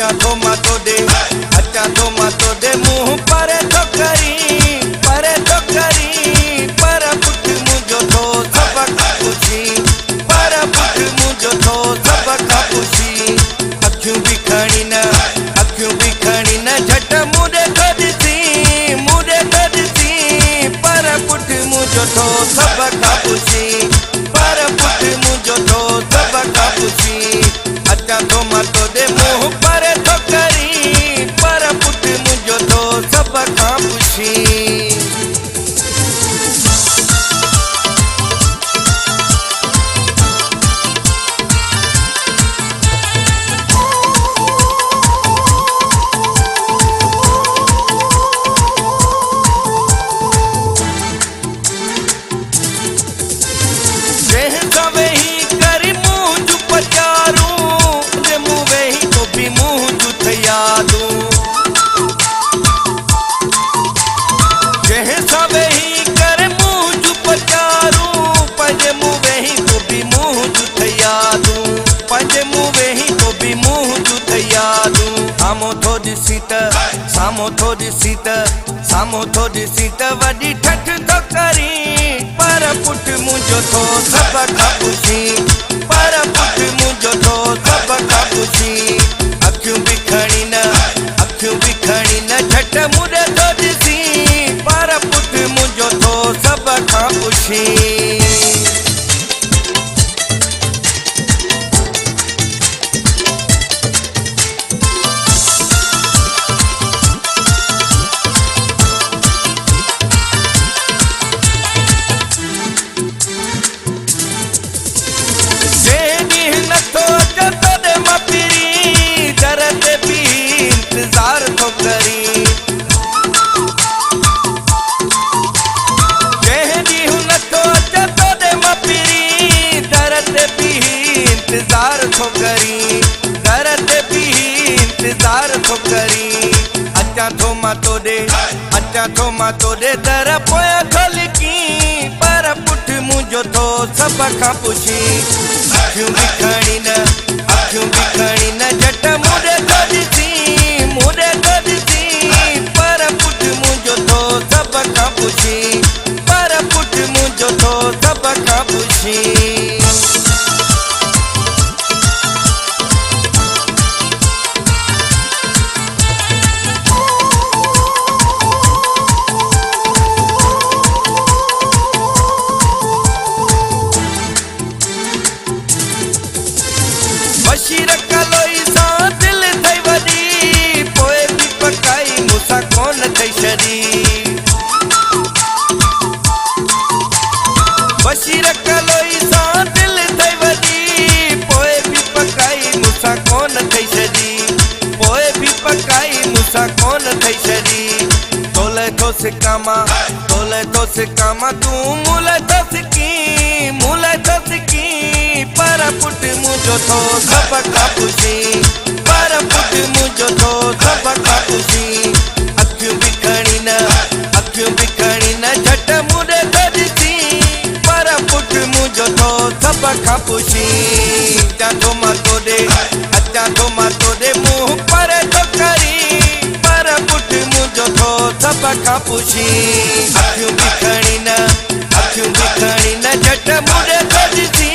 अचा थो मां तोॾे मुंहुं परे थो करी पर पुट मुंहिंजो थो सभ खां पुछी पर पुट मुंहिंजो थो सभ खां पुछी अखियूं बि खणी न झट मुंडे थो ॾिसी पर पुट मुंहिंजो थो सभ खां पुछी पर पुट मुंहिंजो थो सभ खां पुछी अचा थो मां तोॾे मुंहुं परे थो करी पर पुट मुंहिंजो थो सभ खां पुछी साम्हूं थो ॾिसी त वॾी ठठ थो करी पर पुट मुंहिंजो थो सभ खां पुछी पर पुट मुंहिंजो थो सभ खां पुछी अखियूं बि खणी न झट मुंडे थो ॾिसी पर पुट मुंहिंजो थो सभ खां पुछी अचा थो मां तोॾे दर पोयां खोलिकी पर पुट मुंहिंजो थो सभ खां पुछी अखियूं बि खणी न झट मुंडे थो ॾिसी पर पुट मुंहिंजो थो सभ खां पुछी पर पुट मुंहिंजो थो सभ खां पुछी बशीर कलोई सां दिल थई वॾी पोइ बि पकाई मूंसां कोन थई छॾी बशीर कलोई सां दिल थई वॾी पोइ बि पकाई मूंसां कोन थई छॾी तोले थो सिकामा तूं मूले थो सिकी पर पुट मुंहिंजो थो सभ खां पुछी पर पुट मुंहिंजो थो सभ खां पुछी अखियूं बि खणी न झट मुंडे थो ॾिसी पर पुट मुंहिंजो थो सभ खां पुछी अचा थो मां तोॾे मुंहुं परे थो करी पर पुट मुंहिंजो थो सभ खां पुछी अखियूं बि खणी न झट मुंडे थो ॾिसी